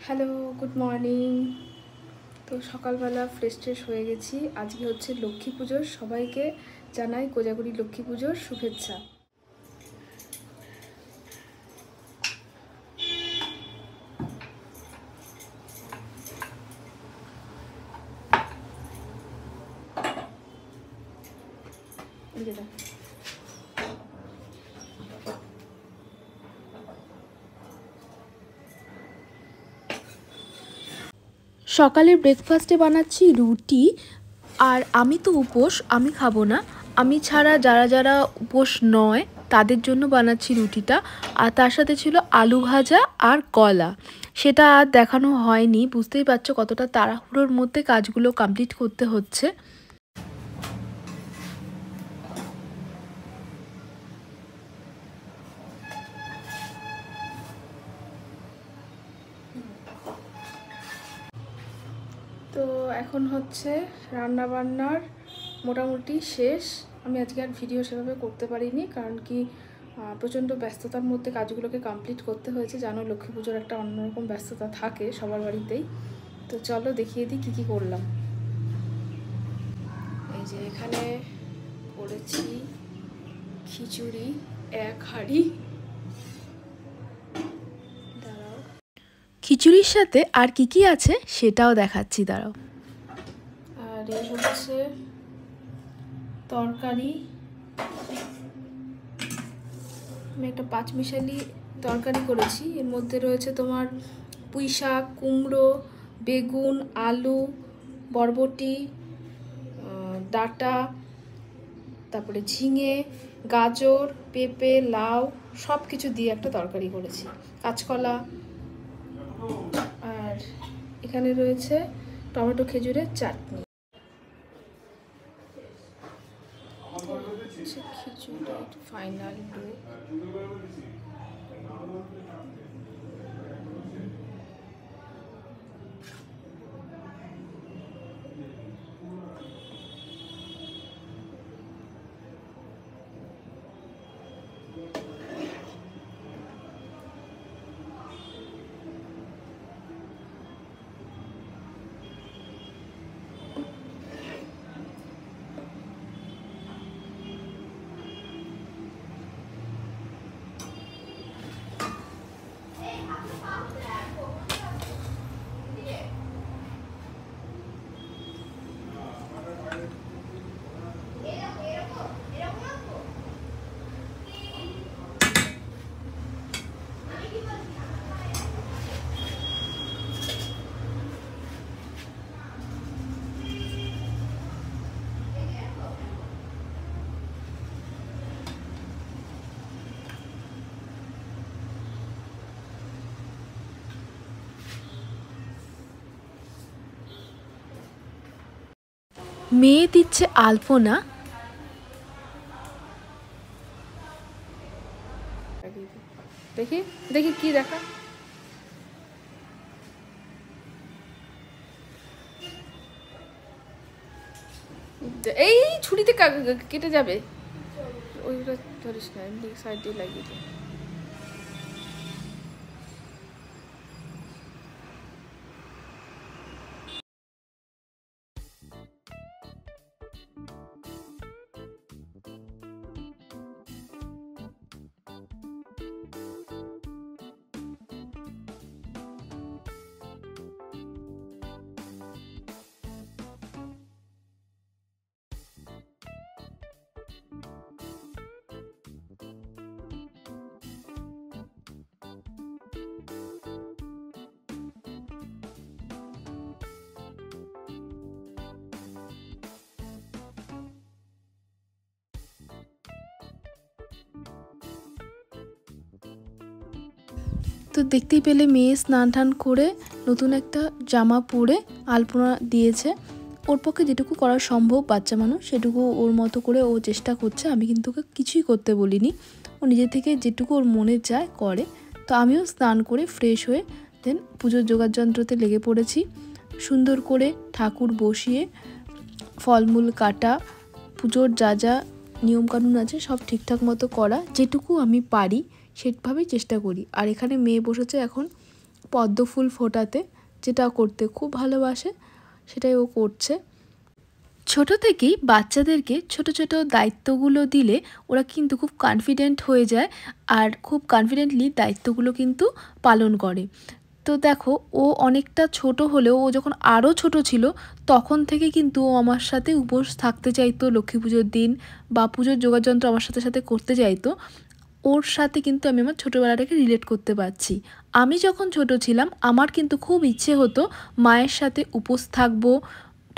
Hello, good morning. তো সকালবেলা fresh ট্রেশ হয়ে গেছি। আজকে হচ্ছে লক্ষ্মী পুজোর, সবাইকে জানাই কোজাগরি লক্ষ্মী পুজোর শুভেচ্ছা। সকালে ব্রেকফাস্টে বানাচ্ছি রুটি, আর আমি তো উপোস, আমি খাবো না। আমি ছাড়া যারা যারা উপোস নয় তাদের জন্য বানাচ্ছি রুটিটা। আর তার সাথে ছিল আলু ভাজা আর কলা। সেটা আর দেখানো হয়নি, বুঝতেই পারছো কতটা তাড়াহুড়োর মধ্যে কাজগুলো কমপ্লিট করতে হচ্ছে। তো এখন হচ্ছে রান্না বান্নার মোটামুটি শেষ। আমি আজকে আর ভিডিও সেভাবে করতে পারিনি, কারণ কি প্রচণ্ড ব্যস্ততার মধ্যে কাজগুলোকে কমপ্লিট করতে হয়েছে। জানো, লক্ষ্মী পুজোর একটা অন্যরকম ব্যস্ততা থাকে সবার বাড়িতেই। তো চলো দেখিয়ে দিই কী কী করলাম। এই যে এখানে করেছি খিচুড়ি 1 হাঁড়ি। দাঁড়াও, খিচুড়ির সাথে আর কি কি আছে সেটাও দেখাচ্ছি, দাঁড়াও। আর এই হচ্ছে তরকারি। আমি একটা 5 মিশালি তরকারি করেছি। এর মধ্যে রয়েছে তোমার পুঁই শাক, কুমড়ো, বেগুন, আলু, বরবটি, ডাঁটা, তারপরে ঝিঙে, গাজর, পেঁপে, লাউ সব কিছু দিয়ে একটা তরকারি করেছি, কাঁচকলা। আর এখানে রয়েছে টমেটো খেজুরের চাটনি। খিচুড়ির ফাইনাল লুক। মেয়ে দিচ্ছে আলপনা। দেখি দেখি কি দেখা। এই ছুরিতে কেটে যাবে, ওইটা ধরিস না, এমনি সাইড দিয়ে লাগিয়ে দে। তো দেখতেই পেলে মেয়ে স্নান টান করে নতুন একটা জামা পরে আলপনা দিয়েছে। ওর পক্ষে যেটুকু করা সম্ভব, বাচ্চা মানুষ, সেটুকু ওর মতো করে ও চেষ্টা করছে। আমি কিন্তু ওকে কিছুই করতে বলিনি, ও নিজে থেকে যেটুকু ওর মনে চায় করে। তো আমিও স্নান করে ফ্রেশ হয়ে দেন পুজোর যোগাযন্ত্রতে লেগে পড়েছি। সুন্দর করে ঠাকুর বসিয়ে ফলমূল কাটা, পুজোর যা যা নিয়মকানুন আছে সব ঠিকঠাক মতো করা, যেটুকু আমি পারি সেভাবেই চেষ্টা করি। আর এখানে মেয়ে বসেছে এখন পদ্ম ফুল ফোটাতে, যেটা করতে খুব ভালোবাসে, সেটাই ও করছে। ছোট থেকেই বাচ্চাদেরকে ছোট ছোট দায়িত্বগুলো দিলে ওরা কিন্তু খুব কনফিডেন্ট হয়ে যায় আর খুব কনফিডেন্টলি দায়িত্বগুলো কিন্তু পালন করে। তো দেখো, ও অনেকটা ছোট হলেও ও যখন আরও ছোট ছিল তখন থেকে কিন্তু ও আমার সাথে উপোস থাকতে চাইতো লক্ষ্মী পুজোর দিন, বা পুজোর যোগাযন্ত্র আমার সাথে সাথে করতে চাইতো। ওর সাথে কিন্তু আমি আমার ছোটোবেলাটাকে রিলেট করতে পারছি। আমি যখন ছোট ছিলাম আমার কিন্তু খুব ইচ্ছে হতো মায়ের সাথে উপোস থাকবো,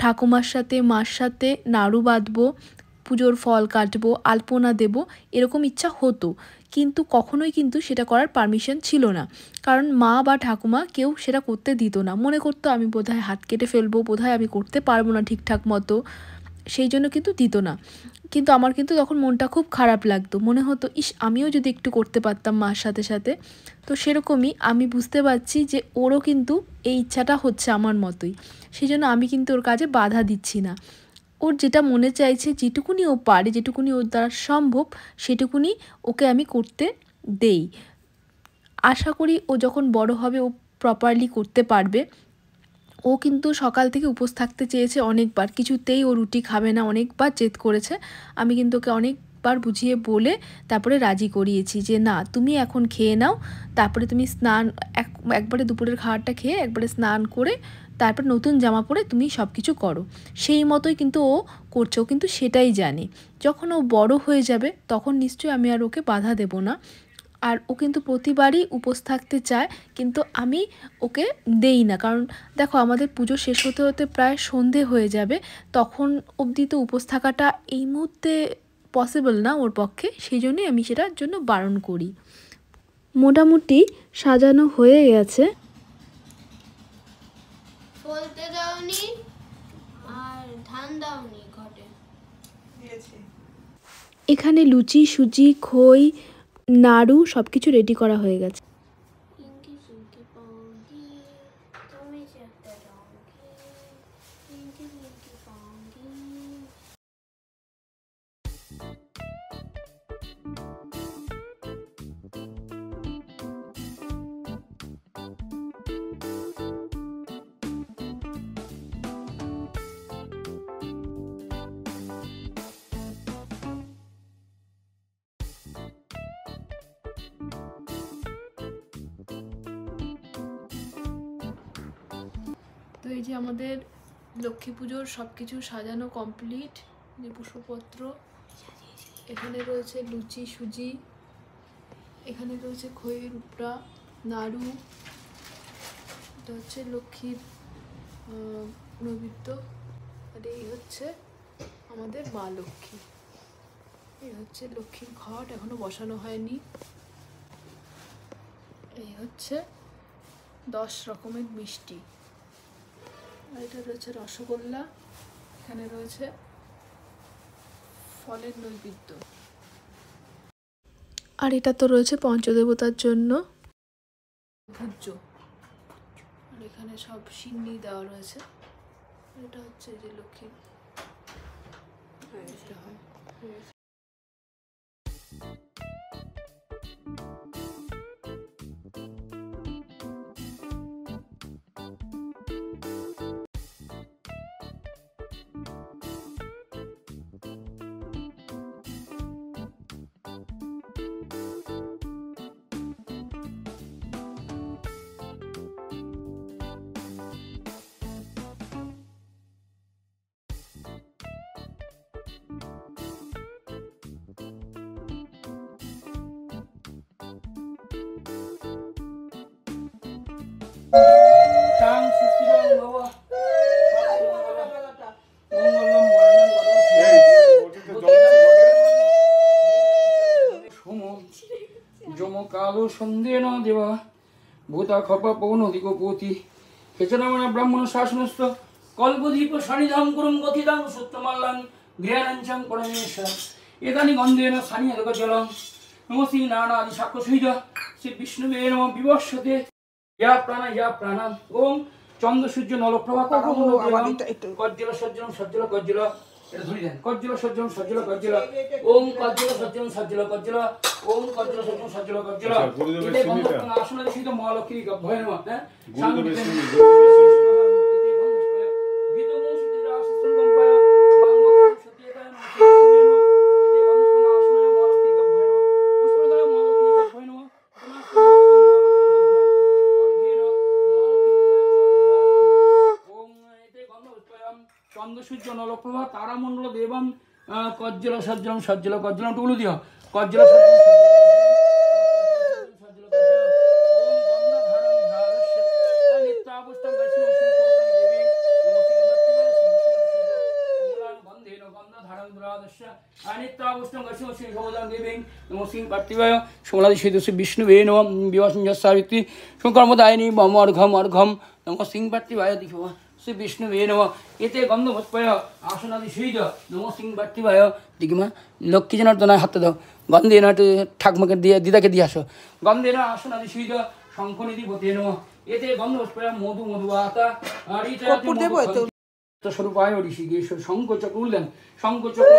ঠাকুমার সাথে মার সাথে নাড়ু বাঁধবো, পুজোর ফল কাটবো, আলপনা দেব, এরকম ইচ্ছা হতো। কিন্তু কখনোই কিন্তু সেটা করার পারমিশন ছিল না, কারণ মা বা ঠাকুমা কেউ সেটা করতে দিত না। মনে করতো আমি বোধহয় হাত কেটে ফেলবো, বোধহয় আমি করতে পারবো না ঠিকঠাক মতো, সেই জন্য কিন্তু দিত না। কিন্তু আমার কিন্তু তখন মনটা খুব খারাপ লাগতো, মনে হতো ইস আমিও যদি একটু করতে পারতাম মার সাথে সাথে। তো সেরকমই আমি বুঝতে পারছি যে ওরও কিন্তু এই ইচ্ছাটা হচ্ছে আমার মতোই, সেই জন্য আমি কিন্তু ওর কাজে বাধা দিচ্ছি না। ওর যেটা মনে চাইছে, যেটুকুনি ও পারে, যেটুকুনি ওর দ্বারা সম্ভব, সেটুকুনি ওকে আমি করতে দেই। আশা করি ও যখন বড় হবে ও প্রপারলি করতে পারবে। ও কিন্তু সকাল থেকে উপোস থাকতে চেয়েছে অনেকবার, কিছুতেই ও রুটি খাবে না, অনেকবার জেদ করেছে। আমি কিন্তু ওকে অনেকবার বুঝিয়ে বলে তারপরে রাজি করিয়েছি যে না তুমি এখন খেয়ে নাও, তারপরে তুমি স্নান একবারে দুপুরের খাবারটা খেয়ে একবারে স্নান করে তারপর নতুন জামা পরে তুমি সব কিছু করো। সেই মতোই কিন্তু ও করছে, ও কিন্তু সেটাই জানে। যখন ও বড় হয়ে যাবে তখন নিশ্চয়ই আমি আর ওকে বাধা দেব না। আর ও কিন্তু প্রতিবারই উপোস থাকতে চায়, কিন্তু আমি ওকে দেই না। কারণ দেখো আমাদের পুজো শেষ হতে হতে প্রায় সন্ধে হয়ে যাবে, তখন অবধি তো উপোস থাকাটা এই মুহূর্তে পসিবল না ওর পক্ষে, সেই জন্যই আমি সেটার জন্য বারণ করি। মোটামুটি সাজানো হয়ে গেছে। বলতে দাওনি আর ধান দাওনি ঘটে। এখানে লুচি, সুজি, খই, নাড়ু সব কিছু রেডি করা হয়ে গেছে। ইঙ্কি চিঙ্কি পঙ্কি তুমি যে একটা রঙি ইঙ্কি চিঙ্কি পঙ্কি। তো এই যে আমাদের লক্ষ্মী পুজোর সব কিছু সাজানো কমপ্লিট। যে পুষ্পপত্র, এখানে রয়েছে লুচি, সুজি, এখানে রয়েছে খইয়ের উপরা, নাড়ু, এটা হচ্ছে লক্ষ্মীর নৈবেদ্য, আর এই হচ্ছে আমাদের মা লক্ষ্মী। এই হচ্ছে লক্ষ্মীর ঘট, এখনো বসানো হয়নি। এই হচ্ছে 10 রকমের মিষ্টি, আর এটা রয়েছে রসগোল্লা, এখানে রয়েছে ফলের নৈবেদ্য, আর এটা তো রয়েছে পঞ্চদেবতার জন্য ভোজ্য, আর এখানে সব সিন্নি দেওয়া রয়েছে। এটা হচ্ছে যে লক্ষ্মীর এটা হয়। কালো সন্দেহ দেবা ভূতা খপা পৌনদিক পতি হেচনামনা ব্রাহ্মণ শাসনস্থ কল্পদীপ সানিধাম করুম গতিদাং সত্যমাল্লাং গৃহানাঞ্চং পরমেশ্বর এদানি গন্ধেন সানিয়া লোক জলং নমস্তি নানাদি সাক্ষ্য সহিত শ্রী বিষ্ণুবে নম বিবস্বতে ইয়া প্রাণাম ওম চন্দ্র সূর্য নলপ্রভা কাকামুন্ড কজ্জল সজ্জল সজ্জল কজ্জল এটা ধরি দেন কজ্জল সজ্জল সজ্জল কজ্জল ওম কজ্জল সজ্জল সজ্জল কজ্জল ওম কজ্জল সজ্জল সজ্জল কজ্জল এতে গন্ধ আসলে সেই তো মহালক্ষ্মী ভয় নয় হ্যাঁ চন্দ্রসূর্য নলপ্রভা তারামণ্ডল দেবম কজ্জল সজ্জলম সজ্জল কজ্জলম টুলু দিও কজ্জল সজ্জল সজ্জল বিষ্ণুবে নম বিবাসী শঙ্করমদায়নি মম অর্ঘম অর্ঘম নম সিং পার্থিবায় দিও শ্রী বিষ্ণুবে নম এতে গন্ধভস্পয় আসনাদি সৈদ নম সিং পার্থিবায় দিগমা লক্ষ্মী জনার্দনায় হাতে দাও গন্ধে না ঠাকুমাকে দিয়ে দিদাকে দিয়ে আসো গন্ধে না আসনাদি সৈদ শঙ্খনিধি পতে নম এতে গন্ধভস্পয় মধু মধুবাতা স্বরূপায় ঋষিকেশ্বর শঙ্খ চক্র উল্লেন শঙ্খ চক্র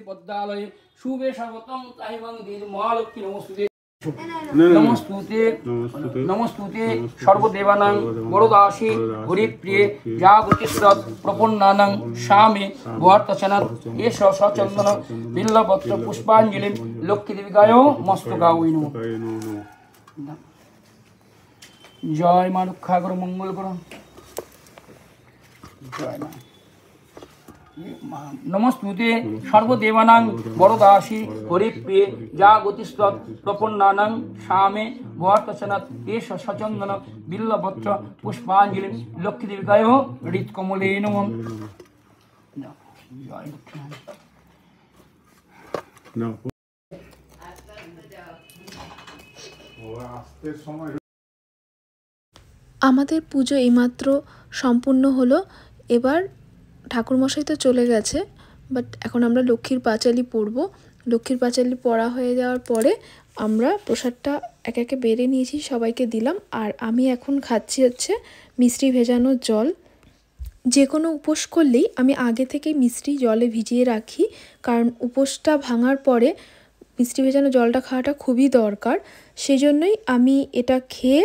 পদ্মালয়ে শুভে স্বাগতম তাহিবং মহালক্ষ্মী নমস্তুতে নমস্তুতে নমস্তুতে সর্বদেবানাং বরদাসী হরিপ্রিয়ে জাগতিস্রদ প্রপন্নানাং স্বামী ভর্তচনাৎ এষ সচন্দন বিল্লপত্র পুষ্পাঞ্জলি লক্ষ্মী দেবিকায় মস্তকায় নমঃ। জয় মা রক্ষাকর মঙ্গল করো জয় মা নমস্তুতে সর্বদেবানাং বরদাসী হরিপ্রিয়ে জাগতিস্তৎ প্রপন্নানাং স্বামে ভর্তচনাৎ এষ সচন্দন বিল্লপত্র পুষ্পাঞ্জলি লক্ষ্মী দেবিকায় হৃৎকমলে নমঃ। আমাদের পুজো এইমাত্র সম্পূর্ণ হলো। এবার ঠাকুরমশাই তো চলে গেছে, বাট এখন আমরা লক্ষ্মীর পাঁচালি পড়ব। লক্ষ্মীর পাঁচালি পড়া হয়ে যাওয়ার পরে আমরা প্রসাদটা একে একে বেড়ে নিয়েছি, সবাইকে দিলাম। আর আমি এখন খাচ্ছি হচ্ছে মিষ্টি ভেজানো জল। যে কোনো উপোস করলেই আমি আগে থেকেই মিষ্টি জলে ভিজিয়ে রাখি, কারণ উপোসটা ভাঙার পরে মিষ্টি ভেজানো জলটা খাওয়াটা খুবই দরকার। সেই জন্যই আমি এটা খেয়ে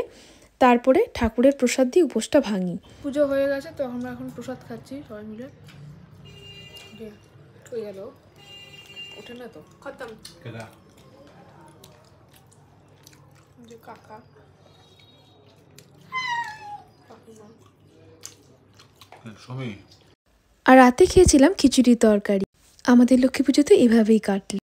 তারপরে ঠাকুরের প্রসাদ দিয়ে উপোসটা ভাঙি। পুজো হয়ে গেছে, তো আমরা এখন প্রসাদ খাচ্ছি সবাই মিলে। হয়ে গেল ওঠে না তো খতম যে কাকা আর রাতে খেয়েছিলাম খিচুড়ি তরকারি। আমাদের লক্ষ্মী পুজো তো এভাবেই কাটল।